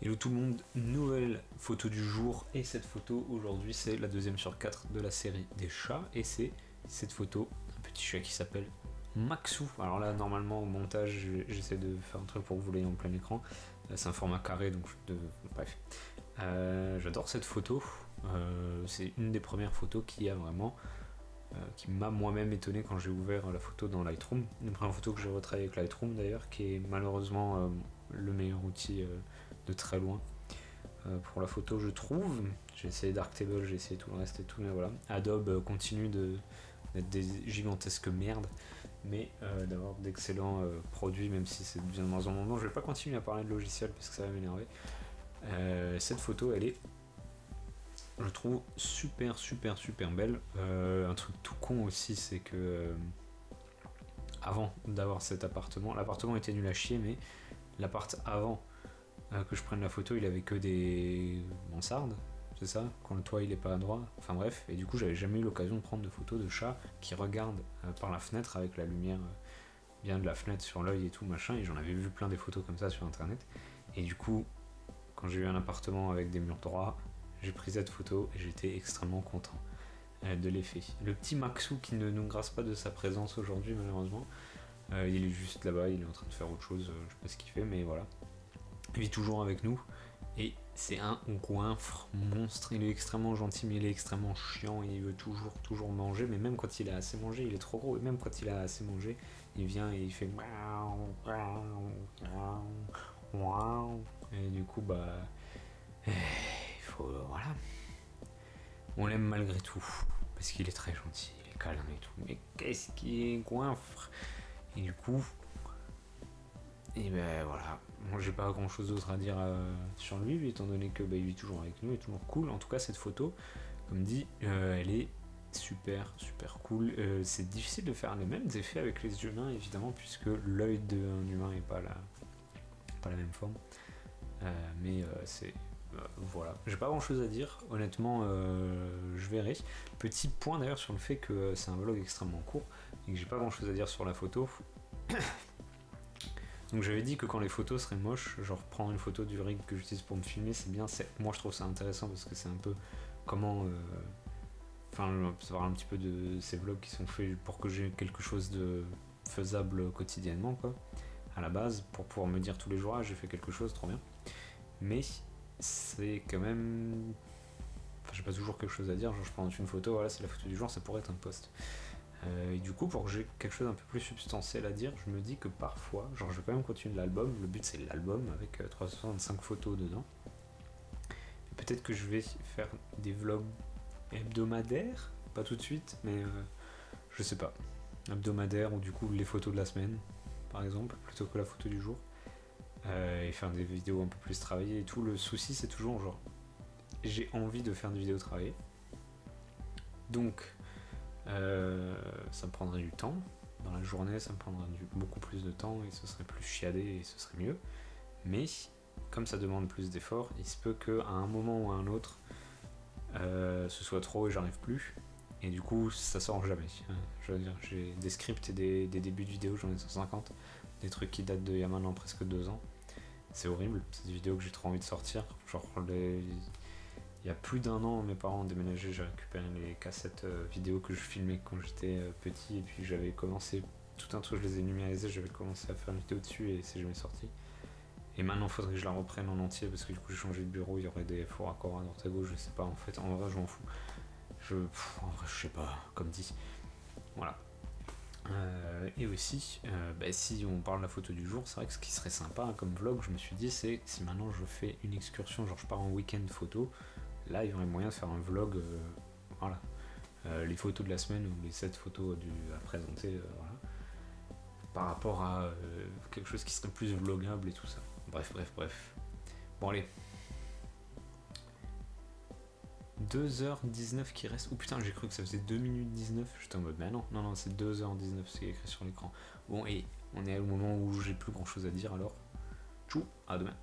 Hello tout le monde, nouvelle photo du jour, et cette photo aujourd'hui c'est la deuxième sur 4 de la série des chats, et c'est cette photo, un petit chat qui s'appelle Maxou. Alors là normalement au montage j'essaie de faire un truc pour que vous l'ayez en plein écran, c'est un format carré donc bref. J'adore cette photo, c'est une des premières photos qui m'a moi-même étonné quand j'ai ouvert la photo dans Lightroom. Une première photo que j'ai retravaillée avec Lightroom d'ailleurs, qui est malheureusement le meilleur outil de très loin pour la photo je trouve. J'ai essayé Darktable, j'ai essayé tout le reste et tout, mais voilà. Adobe continue d'être des gigantesques merdes, mais d'avoir d'excellents produits, même si c'est bien de moins en moins. Bon, je vais pas continuer à parler de logiciel parce que ça va m'énerver. Cette photo elle est, je trouve, super belle. Un truc tout con aussi, c'est que avant d'avoir cet appartement, l'appartement était nul à chier, mais l'appart avant que je prenne la photo, il avait que des mansardes, c'est ça, quand le toit il est pas droit, enfin bref, et du coup j'avais jamais eu l'occasion de prendre de photos de chats qui regardent par la fenêtre avec la lumière bien de la fenêtre sur l'œil et tout machin, et j'en avais vu plein des photos comme ça sur internet, et du coup quand j'ai eu un appartement avec des murs droits, j'ai pris cette photo et j'étais extrêmement content de l'effet. Le petit Maxou qui ne nous grâce pas de sa présence aujourd'hui malheureusement, il est juste là-bas, il est en train de faire autre chose, je sais pas ce qu'il fait, mais voilà. Il vit toujours avec nous et c'est un goinfre monstre. Il est extrêmement gentil mais il est extrêmement chiant, il veut toujours manger, mais même quand il a assez mangé, il est trop gros, et même quand il a assez mangé, il vient et il fait et du coup il faut, voilà, on l'aime malgré tout parce qu'il est très gentil, il est câlin et tout, mais qu'est-ce qui est goinfre, et du coup et ben voilà, moi j'ai pas grand chose d'autre à dire sur lui, étant donné que il vit toujours avec nous, il est toujours cool. En tout cas cette photo, comme dit, elle est super cool. C'est difficile de faire les mêmes effets avec les humains évidemment, puisque l'œil d'un humain est pas la même forme. Mais c'est voilà, j'ai pas grand chose à dire, honnêtement, je verrai. Petit point d'ailleurs sur le fait que c'est un vlog extrêmement court et que j'ai pas grand chose à dire sur la photo. Donc j'avais dit que quand les photos seraient moches, genre prendre une photo du rig que j'utilise pour me filmer, c'est bien. Moi je trouve ça intéressant parce que c'est un peu comment... savoir un petit peu de ces vlogs qui sont faits pour que j'ai quelque chose de faisable quotidiennement, quoi. À la base, pour pouvoir me dire tous les jours, ah j'ai fait quelque chose, trop bien. Mais c'est quand même... Enfin, j'ai pas toujours quelque chose à dire, genre je prends une photo, voilà, c'est la photo du jour, ça pourrait être un post. Et du coup, pour que j'ai quelque chose un peu plus substantiel à dire, je me dis que parfois, genre je vais quand même continuer l'album, le but c'est l'album avec 365 photos dedans. Et peut-être que je vais faire des vlogs hebdomadaires, pas tout de suite, mais je sais pas. Hebdomadaires, ou du coup les photos de la semaine, par exemple, plutôt que la photo du jour. Et faire des vidéos un peu plus travaillées et tout. Le souci c'est toujours genre, j'ai envie de faire des vidéos travaillées. Donc... ça me prendrait du temps, dans la journée ça me prendrait beaucoup plus de temps et ce serait plus chiadé et ce serait mieux, mais comme ça demande plus d'efforts, il se peut qu'à un moment ou à un autre ce soit trop et j'arrive plus, et du coup ça sort jamais. Je veux dire, j'ai des scripts et des débuts de vidéos, j'en ai 150, des trucs qui datent d'il y a maintenant presque 2 ans, c'est horrible, c'est des vidéos que j'ai trop envie de sortir, genre il y a plus d'1 an, mes parents ont déménagé, j'ai récupéré les cassettes vidéo que je filmais quand j'étais petit, et puis j'avais commencé tout un truc, je les ai numérisés, j'avais commencé à faire une vidéo dessus et c'est jamais sorti. Et maintenant, il faudrait que je la reprenne en entier parce que du coup j'ai changé de bureau, il y aurait des faux raccords à droite à gauche, je sais pas, en fait, en vrai je m'en fous. En vrai je sais pas, comme dit. Voilà. Et aussi, si on parle de la photo du jour, c'est vrai que ce qui serait sympa comme vlog, je me suis dit, c'est si maintenant je fais une excursion, genre je pars en week-end photo, là il y aurait moyen de faire un vlog, voilà, les photos de la semaine ou les 7 photos à présenter, voilà, par rapport à quelque chose qui serait plus vlogable et tout ça. Bref. Bon allez. 2h19 qui reste. Oh putain, j'ai cru que ça faisait 2 minutes 19. J'étais en mode, mais non, c'est 2h19, c'est écrit sur l'écran. Bon, et on est au moment où j'ai plus grand chose à dire alors. Tchou, à demain.